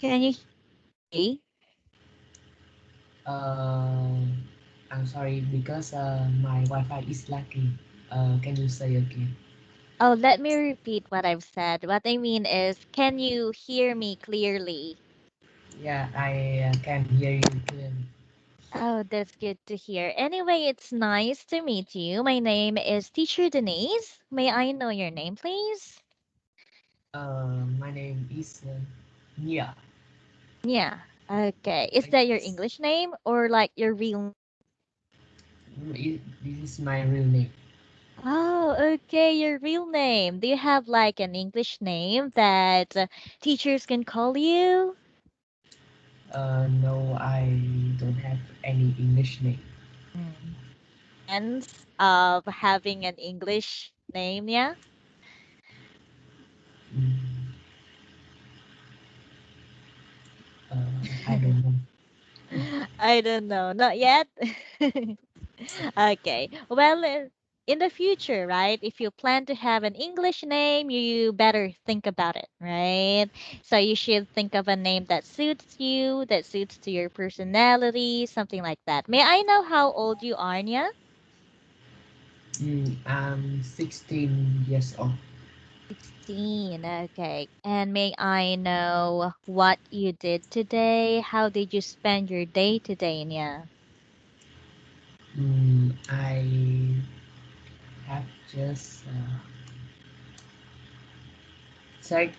Can you hear me? Uh, I'm sorry because my Wi-Fi is lagging. Can you say again? Oh, let me repeat what I've said. What I mean is, can you hear me clearly? Yeah, I can hear you clearly. Oh, that's good to hear. Anyway, it's nice to meet you. My name is Teacher Denise. May I know your name, please? My name is Nia. Yeah. Okay. Is that your Yes. English name or like your real name? This is my real name. Oh, okay, your real name. Do you have like an English name that teachers can call you? No, I don't have any English name. Mm. Sense of having an English name, yeah? Mm, I don't know. I don't know, not yet. Okay. Well, in the future, right? If you plan to have an English name, you better think about it, right? So you should think of a name that suits you, that suits to your personality, something like that. May I know how old you are, Nya? I'm 16 years old. 16. Okay. And may I know what you did today? How did you spend your day today, Nya? I have just take,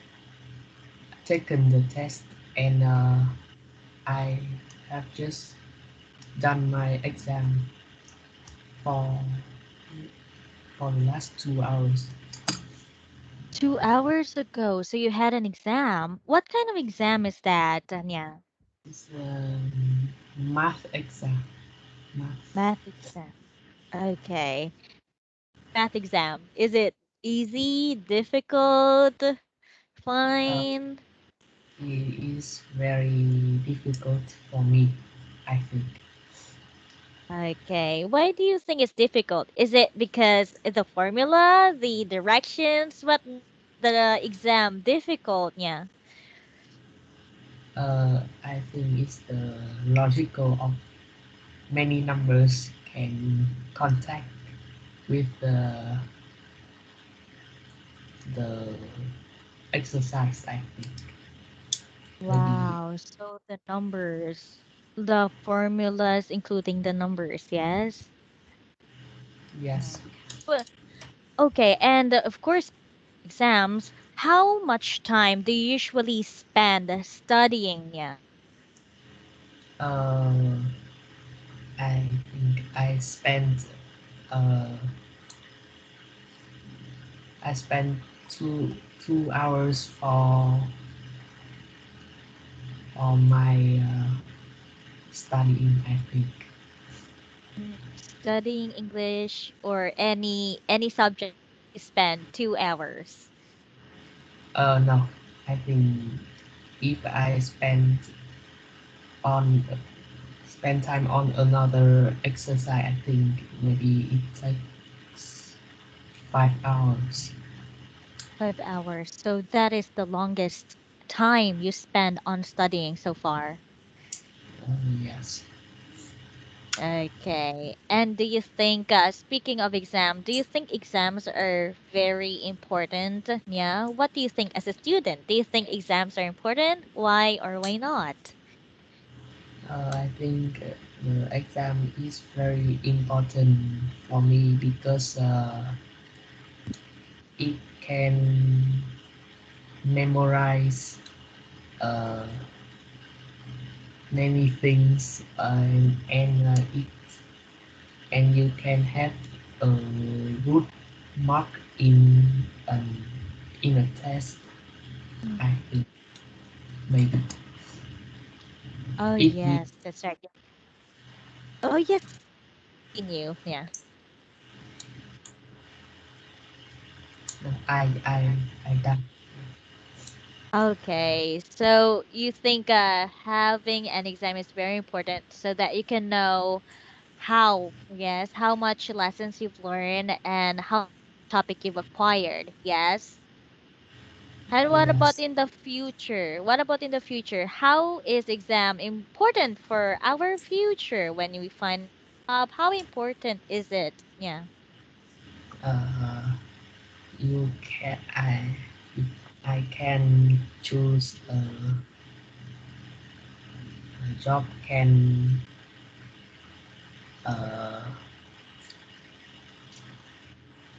taken the test and I have just done my exam for the last 2 hours. 2 hours ago. So you had an exam. What kind of exam is that, Nya? It's math exam. Math. Math exam. Okay. Math exam. Is it easy, difficult, Uh, fine? it is very difficult for me, I think. Okay. Why do you think it's difficult? Is it because the formula, the directions? What makes the exam difficult? Yeah. I think it's the logical of many numbers can contact with the exercise, I think. Maybe Wow. So the numbers, the formulas, including the numbers, yes? yes. Mm. But okay, and of course, exams, how much time do you usually spend studying? Yeah. Uh, I think uh, I spent two hours for my studying. I think. Studying English or any subject, you spend 2 hours. No, I think if I on spend time on another exercise, I think maybe it takes 5 hours. 5 hours. So that is the longest time you spend on studying so far. Yes. Okay. And do you think, speaking of exam, do you think exams are very important? Yeah. What do you think as a student? Do you think exams are important? Why or why not? I think the exam is very important for me because it can memorize uh, many things and you can have a good mark um, in a test. Mm. I think maybe Oh, if you yes, that's right. Oh, yes. Continue. Yeah. I done. Okay, so you think having an exam is very important so that you can know how, yes, how much lessons you've learned and how topic you've acquired. Yes. And what about Yes. in the future? What about in the future? How is exam important for our future when we find a job? How important is it? Yeah. Uh, you can I can choose a job can uh,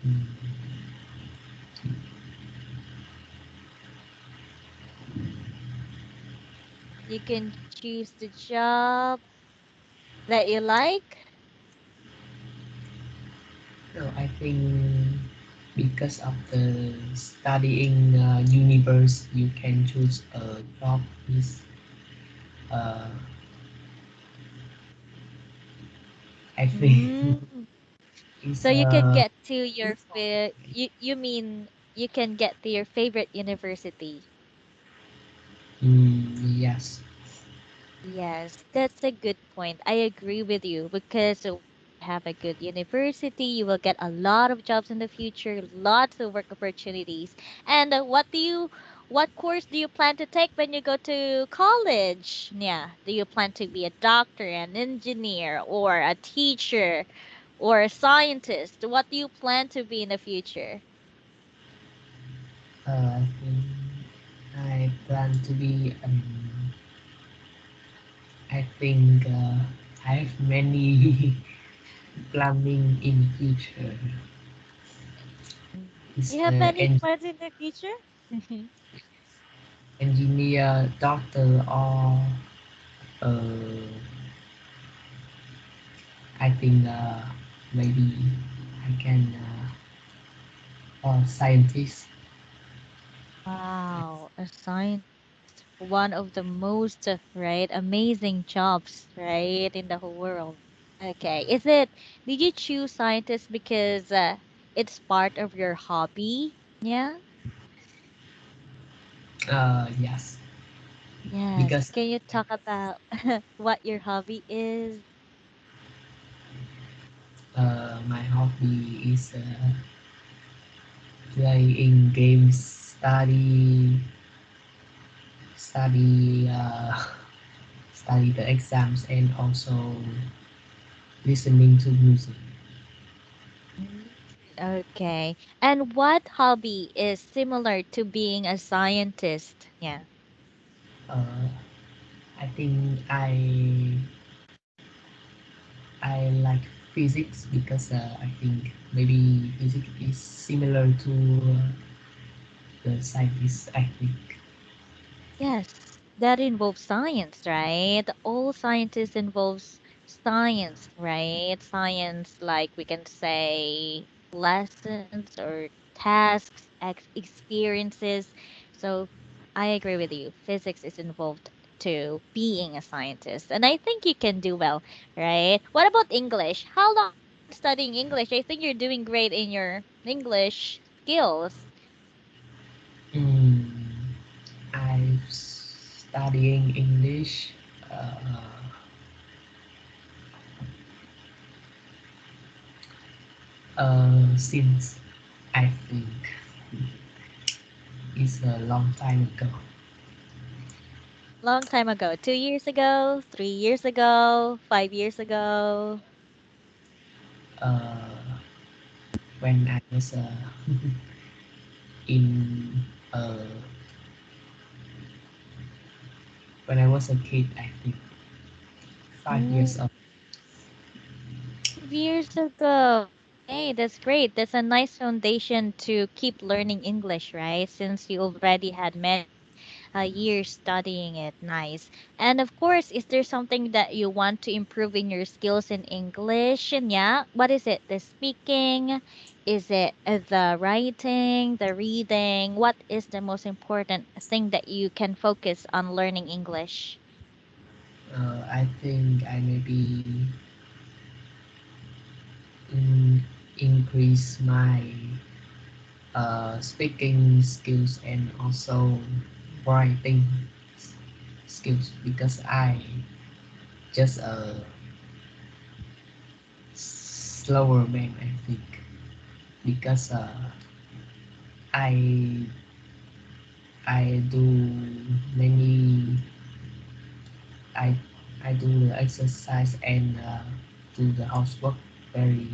mm, You can choose the job that you like. no, I think because of the studying universe, you can choose a job is uh, I think Mm. is So you can get to your you mean you can get to your favorite university. yes. Yes, that's a good point. I agree with you because when you have a good university, you will get a lot of jobs in the future, lots of work opportunities. And what course do you plan to take when you go to college? Yeah, do you plan to be a doctor, an engineer, or a teacher, or a scientist? What do you plan to be in the future? I think I plan to be I think I have many planning in future. Mm. Is You have many plans in the future? engineer, doctor, or uh, I think maybe I can scientist. Wow, a scientist, one of the most, right, amazing jobs, right, in the whole world. Okay, did you choose scientist because it's part of your hobby? Yeah? Yes, Yes. because Can you talk about what your hobby is? my hobby is playing games, study, study the exams, and also listening to music. Mm, okay. And what hobby is similar to being a scientist? Yeah. Uh, I think I like physics because I think maybe physics is similar to the scientists. I think. Yes, that involves science, right? All scientists involves science, right? Science, like we can say lessons or tasks, experiences. So I agree with you. Physics is involved to being a scientist. And I think you can do well, right? What about English? How long have you been studying English? I think you're doing great in your English skills. Mm, I'm studying English since I think it's a long time ago. Long time ago. 2 years ago, 3 years ago, 5 years ago. Uh, when I was in when I was a kid, I think 5 years Mm, old. 5 years ago. Hey, that's great. That's a nice foundation to keep learning English, right? Since you already had many years studying it. Nice. And of course, is there something that you want to improve in your skills in English? And yeah, what is it? The speaking? Is it the writing, the reading? What is the most important thing that you can focus on learning English? I think I maybe in, increase my speaking skills and also writing skills because I just a slower man I think because I I do many. I I do the exercise and do the housework very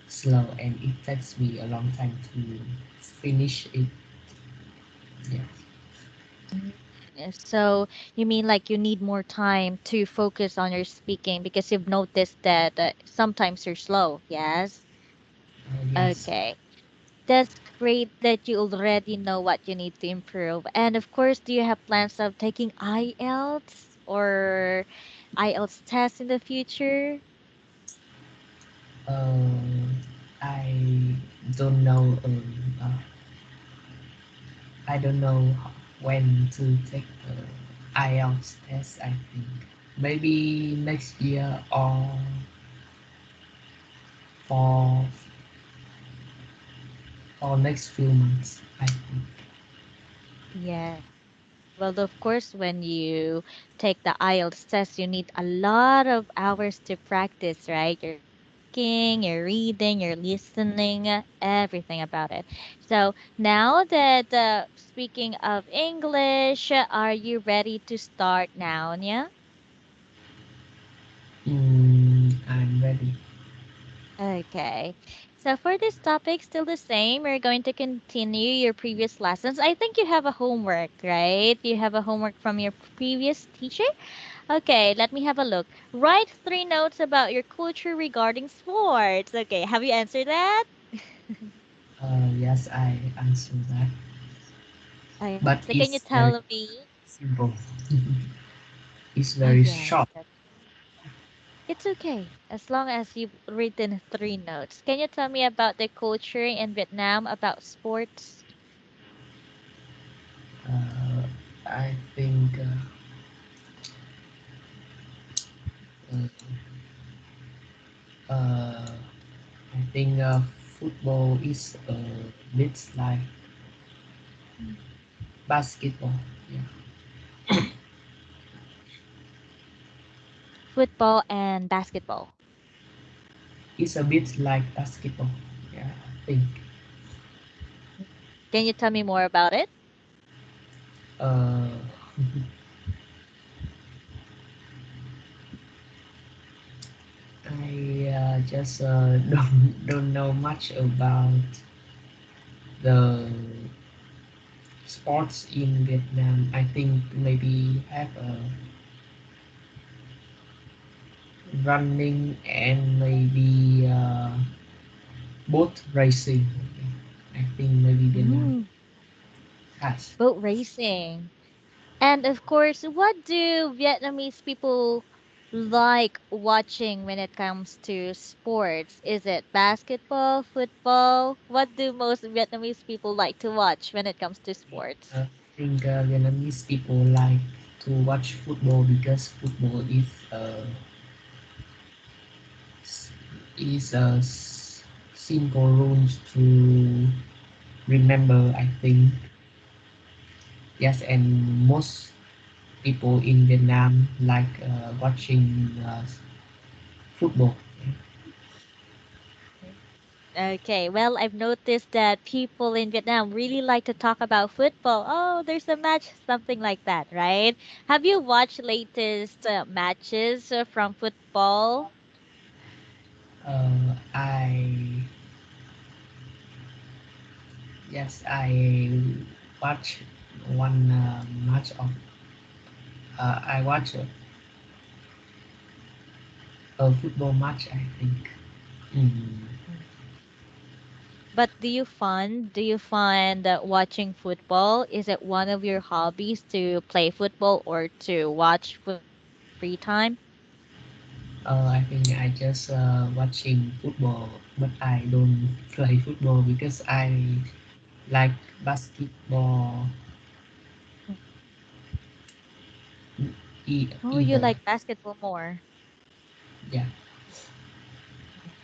slow, and it takes me a long time to finish it. Yes. Mm, So you mean like you need more time to focus on your speaking because you've noticed that sometimes you're slow. Yes. Yes. Okay. That's great that you already know what you need to improve. And of course, do you have plans of taking IELTS or IELTS test in the future? Uh, I don't know. I don't know when to take the IELTS test. I think maybe next year or for next few months. I think. Yeah. Well, of course, when you take the IELTS test, you need a lot of hours to practice, right? You're speaking, you're reading, you're listening, everything about it. So now that speaking of English, are you ready to start now, Nya? I'm ready. Okay. So for this topic, still the same. We're going to continue your previous lessons. I think you have a homework, right? You have a homework from your previous teacher. Okay, let me have a look. Write three notes about your culture regarding sports. Okay, have you answered that? Yes, I answer that, Okay, but so can you it's very tell me? simple. It's Oh, very yes, short. it's okay as long as you've written three notes. Can you tell me about the culture in Vietnam about sports? Uh, I think uh, uh, I think football is a bit like Mm. basketball. Yeah, Football and basketball. it's a bit like basketball. Yeah, I think. Mm. Can you tell me more about it? Uh, I just don't know much about the sports in Vietnam. I think maybe have running and maybe boat racing. I think maybe Vietnam Mm, has. boat racing. And of course, what do Vietnamese people like watching when it comes to sports? Is it basketball, football? What do most Vietnamese people like to watch when it comes to sports? I think Vietnamese people like to watch football because football s- is simple rules to remember. I think yes, and most people in Vietnam like watching football. Mm. Okay, well, I've noticed that people in Vietnam really like to talk about football. Oh, there's a match, something like that, right? Have you watched latest matches from football? I yes, I watch one match of I watch a football match. I think. Mm. But do you find that watching football, is it one of your hobbies to play football or to watch football in your free time? I think I just watching football, but I don't play football because I like basketball Mm. Oh, you either. like basketball more. Yeah.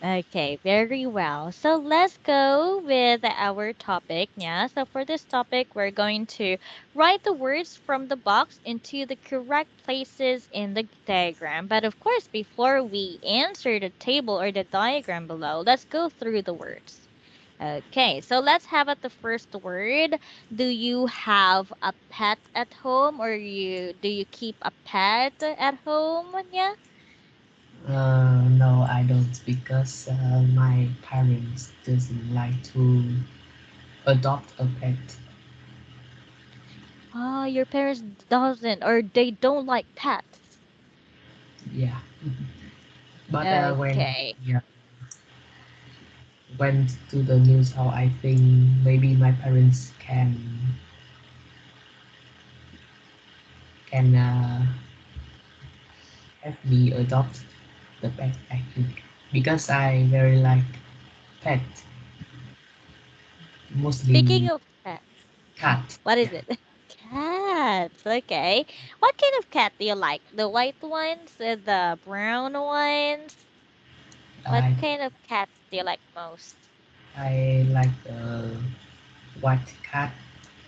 Okay, very well. So let's go with our topic. Yeah. So for this topic, we're going to write the words from the box into the correct places in the diagram. But of course, before we answer the table or the diagram below, let's go through the words. Okay, so let's have at the first word. Do you have a pet at home, or you keep a pet at home? Yeah. No, I don't because my parents doesn't like to adopt a pet. Oh, your parents doesn't, or they don't like pets. Yeah, but when Okay. yeah went to the news how I think maybe my parents can have me adopt the pet actually because I very like pet, Speaking mostly of pets, cat. what is Yeah, it? Cats. Okay. What kind of cat do you like? The white ones, the brown ones? What I kind of cats do you like most? I like the white cat.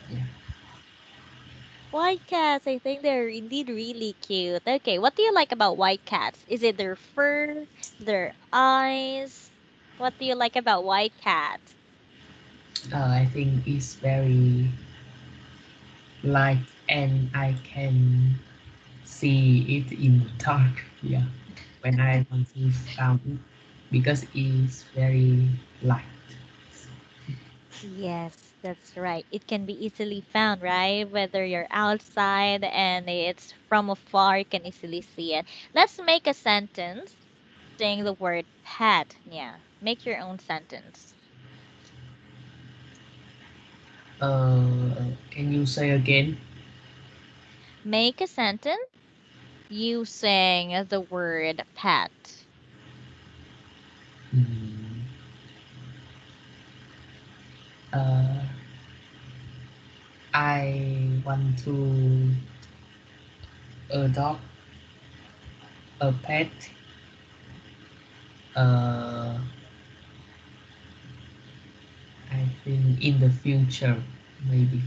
Yeah, White cats, I think they're indeed really cute. Okay, what do you like about white cats? Is it their fur, their eyes? What do you like about white cats? I think it's very light and I can see it in the dark. Yeah, when I want to found it because it's very light. Yes, that's right. It can be easily found, right? Whether you're outside and it's from afar, you can easily see it. Let's make a sentence saying the word pet. Yeah, make your own sentence. Can you say again? Make a sentence using the word pet. Hmm. Uh, I want to adopt a pet. Uh, I think in the future, maybe.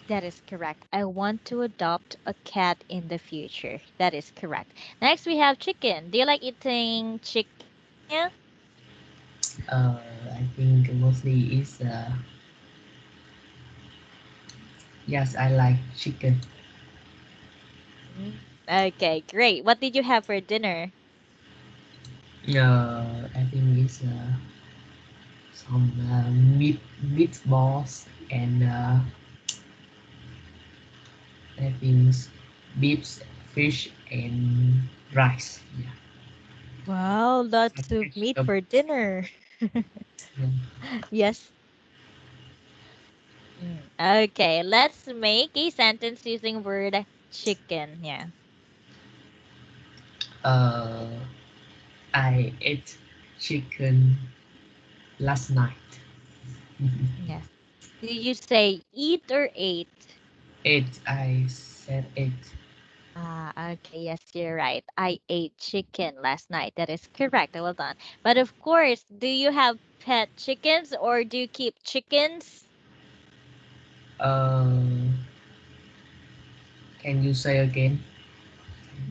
That is correct. I want to adopt a cat in the future. That is correct. Next, we have chicken. Do you like eating chicken? Yeah. I think mostly is yes, I like chicken. Mm, okay, great. What did you have for dinner? I think it's some meatballs and I think beef, fish, and rice. Yeah, Wow, some lots of meat vegetable. for dinner. Yeah. Yes. Okay, let's make a sentence using word chicken. Yeah. Uh, I ate chicken last night. Yes. Did you say eat or ate? Ate, I said ate. Ah, okay. Yes, you're right. I ate chicken last night. That is correct. Well done. But of course, do you have pet chickens or do you keep chickens? Uh, can you say again?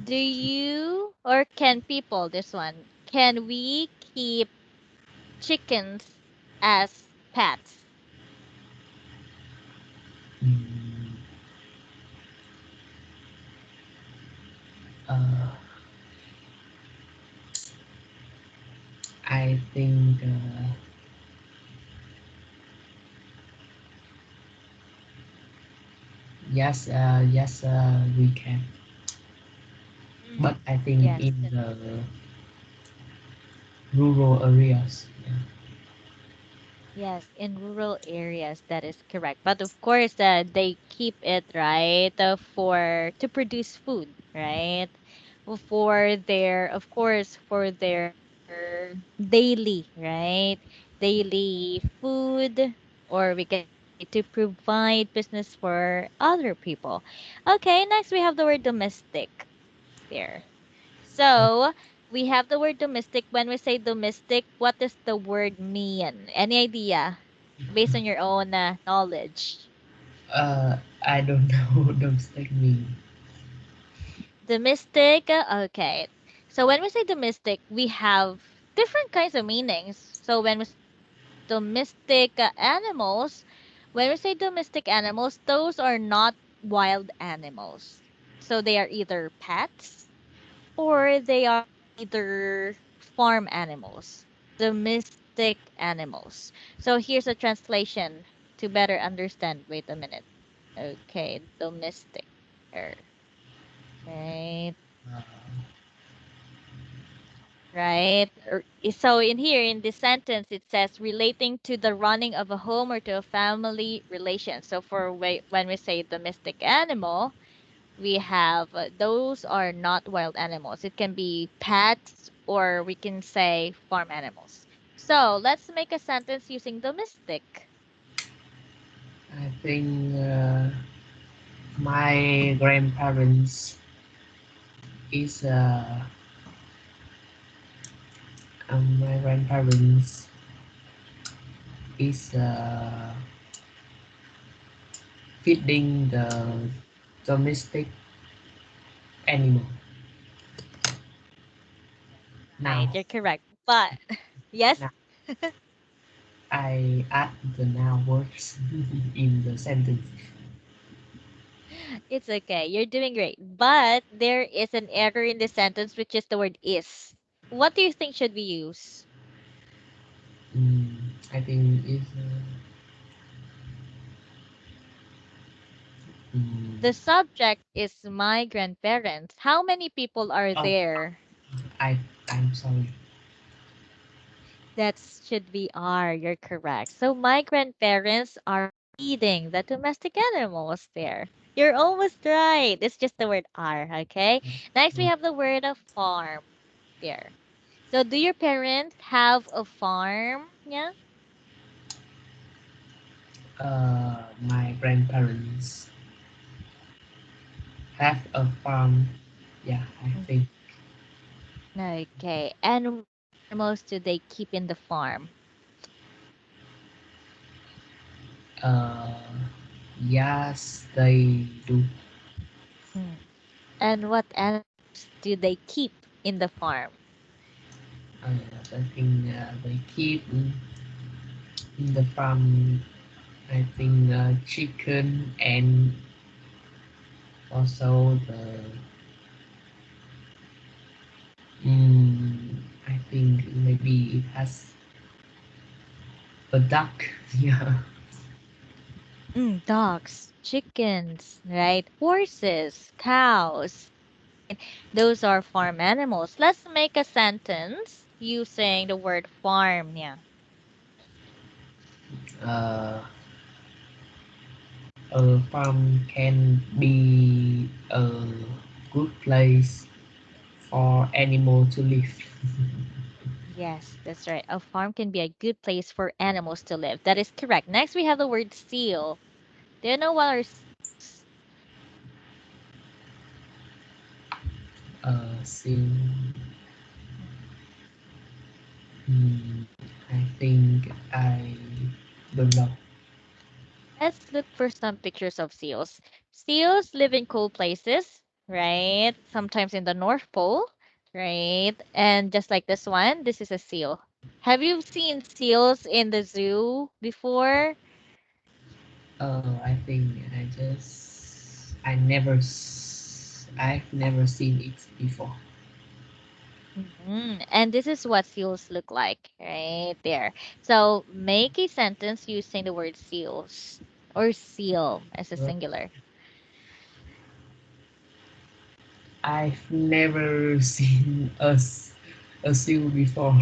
Do you or can people, this one, can we keep chickens as pets? Mm, uh, I think yes, yes, we can. But Mm. I think Yes. in the rural areas. Yeah. Yes, in rural areas, that is correct. But of course, they keep it right for to produce food, right? For their, of course, for their daily, right? Daily food, or we can say to provide business for other people. Okay, next we have the word domestic there. Uh, So we have the word domestic. When we say domestic, what does the word mean? Any idea based on your own knowledge? I don't know. Don't take me. Domestic, okay. So when we say domestic, we have different kinds of meanings. So when we say domestic, domestic animals, when we say domestic animals, those are not wild animals. So they are either pets or they are either farm animals, domestic animals. So here's a translation to better understand. Wait a minute. Okay, domestic. Er, right, uh, right. So in here in this sentence, it says relating to the running of a home or to a family relation. So for when we say domestic animal, we have those are not wild animals. It can be pets or we can say farm animals. So let's make a sentence using domestic. I think my grandparents is my grandparents is feeding the domestic animal Right, now. you're correct. But yes, Now I add the now words in the sentence. it's okay. You're doing great. But there is an error in the sentence, which is the word is. What do you think should we use? Mm, I think it's mm, The subject is my grandparents. How many people are oh there? I I'm sorry. That should be are. You're correct. So my grandparents are feeding the domestic animals there. You're almost right. It's just the word are, okay? Next we Mm, have the word of farm there. So do your parents have a farm? Yeah. my grandparents have a farm. Yeah, I Mm. think. Okay. And what animals do they keep in the farm? Uh, yes, they do. Mm. And what animals do they keep in the farm? I think they keep in the farm. I think chicken and also I think maybe it has a duck. Yeah. Dogs, chickens, right? Horses, cows, right? Those are farm animals. Let's make a sentence using the word farm. Yeah. Uh, a farm can be a good place for animal to live. Yes, that's right. A farm can be a good place for animals to live. That is correct. Next, we have the word seal. Do you know what are seals? So mm, I think I don't know. Let's look for some pictures of seals. Seals live in cold places, right? Sometimes in the North Pole, right? And just like this one, this is a seal. Have you seen seals in the zoo before? I think I've never seen it before. And this is what seals look like, right there. So make a sentence using the word seals or seal as a But singular. I've never seen a seal before.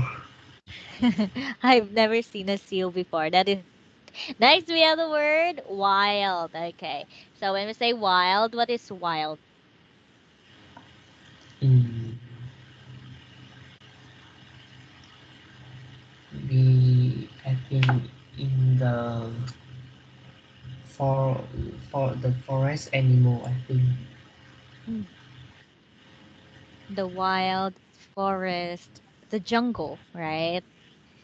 I've never seen a seal before. That is correct. Next, we have the word wild. Okay. So when we say wild, what is wild? Mm, I think in the for for the forest animal. I think Mm, the wild forest, the jungle, right?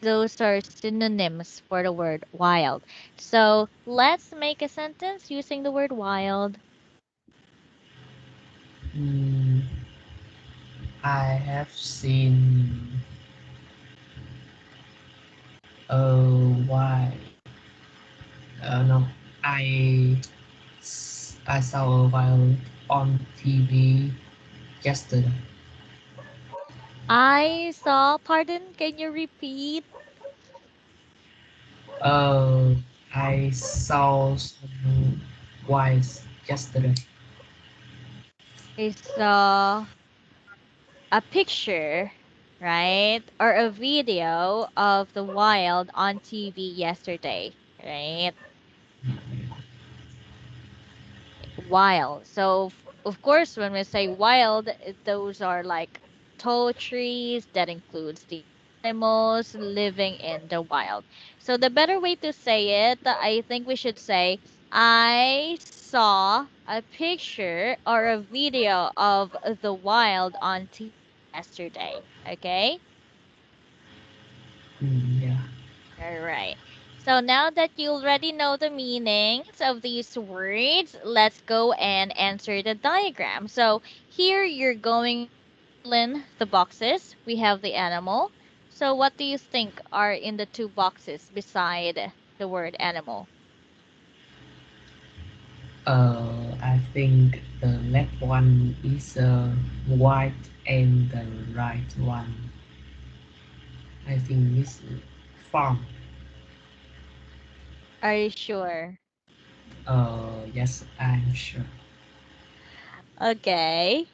Those are synonyms for the word wild. So let's make a sentence using the word wild. mm, I have seen Why? No, I I saw a while on TV yesterday. I saw, pardon, can you repeat? Uh, I saw some wise yesterday. I saw a picture, right? Or a video of the wild on TV yesterday, right? Wild. So, of course, when we say wild, those are like tall trees that includes the animals living in the wild. So, the better way to say it, I think we should say, I saw a picture or a video of the wild on TV yesterday. Okay? Yeah. All right. So now that you already know the meanings of these words, let's go and answer the diagram. So here you're going to fill in the boxes. We have the animal. So what do you think are in the two boxes beside the word animal? I think the left one is white and the right one I think is farm. Are you sure? Yes, I'm sure. Okay.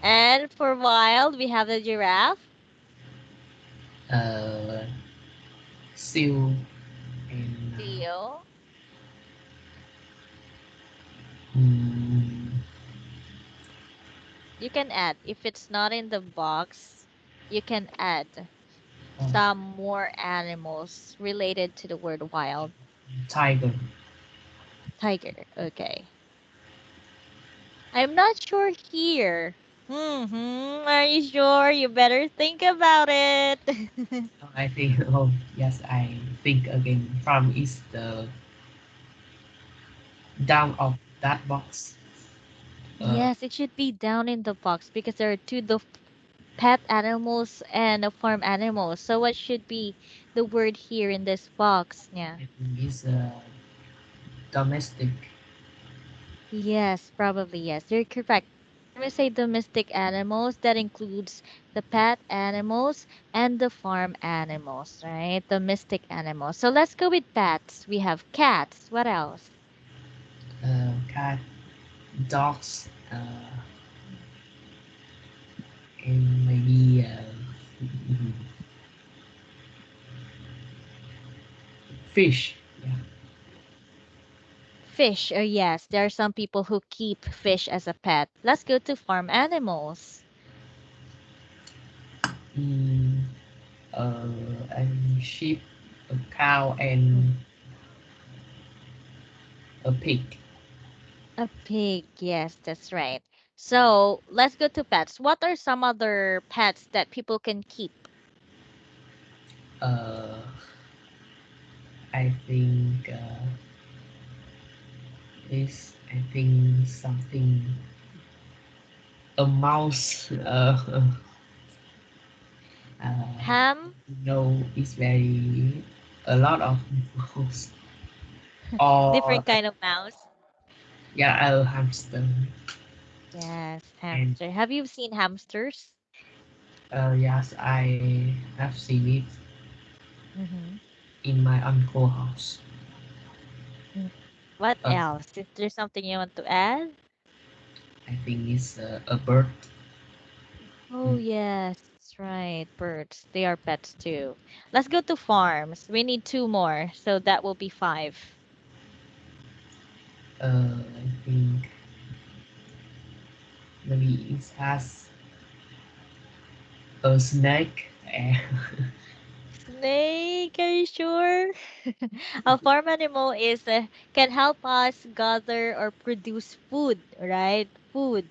And for wild, we have the giraffe, Uh, seal and seal. mm, You can add. If it's not in the box, you can add uh, some more animals related to the word wild. tiger. Tiger. Okay. I'm not sure here. Are you sure? You better think about it. I think. Oh, yes, I think again. Farm is the down of that box. Uh, Yes, it should be down in the box because there are two pet animals and a farm animals. So what should be the word here in this box? Yeah. I think is domestic. Yes, probably yes. You're correct. When we say domestic animals, that includes the pet animals and the farm animals, right? Domestic animals. So let's go with pets. We have cats. What else? Cat, dogs, and maybe fish. Yeah. Fish. Oh, yes. There are some people who keep fish as a pet. Let's go to farm animals. Mm, uh, and sheep, a cow, Mm. and a pig. A pig. Yes, that's right. So let's go to pets. What are some other pets that people can keep? Uh, I think is I think something a mouse. Ham, It's very a lot of mouse or different kind of mouse. yeah, a hamster Yes, and hamster. Have you seen hamsters? yes, I have seen it Mm-hmm. in my uncle house. What Uh, else? Is there something you want to add? I think it's a bird. Oh, Mm, yes, that's right. Birds, they are pets too. Let's go to farms. We need two more, so that will be five. I think maybe it has a snake. Snake, are you sure? A farm animal is can help us gather or produce food, right? Food.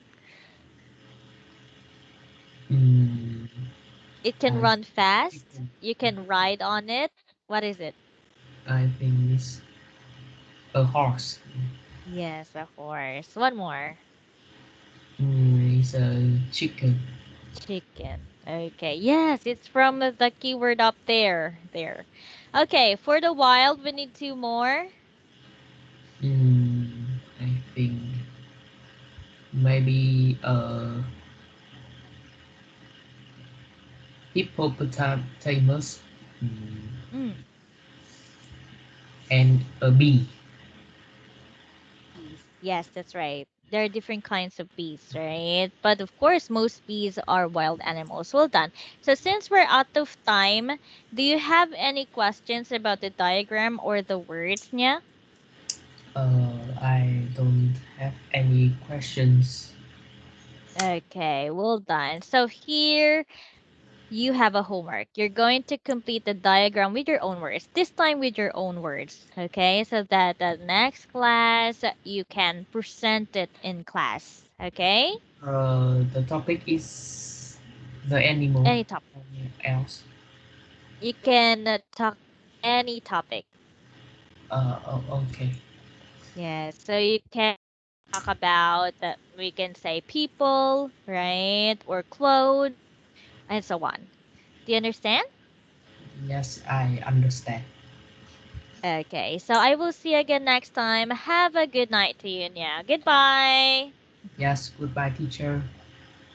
mm, It can I run fast. chicken. You can ride on it. What is it? I think it's a horse. Yes, a horse. One more. It's a chicken. Chicken. Okay, yes, it's from the keyword up there. There. Okay, for the wild, we need two more. I think maybe hippopotamus, mm, Mm, and a bee. bees. Yes, that's right. There are different kinds of bees, right? But of course, most bees are wild animals. Well done. So since we're out of time, do you have any questions about the diagram or the words, Nya? I don't have any questions. Okay, well done. So here you have a homework. You're going to complete the diagram with your own words, this time with your own words, okay? So that the next class you can present it in class, okay? The topic is the animal. Any topic. Else. You can talk any topic. Okay. Yes, so you can talk about we can say people, right? Or clothes and so on. Do you understand? Yes, I understand. Okay, so I will see you again next time. Have a good night to you now. Goodbye. Yes, goodbye, teacher.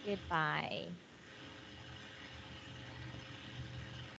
Goodbye.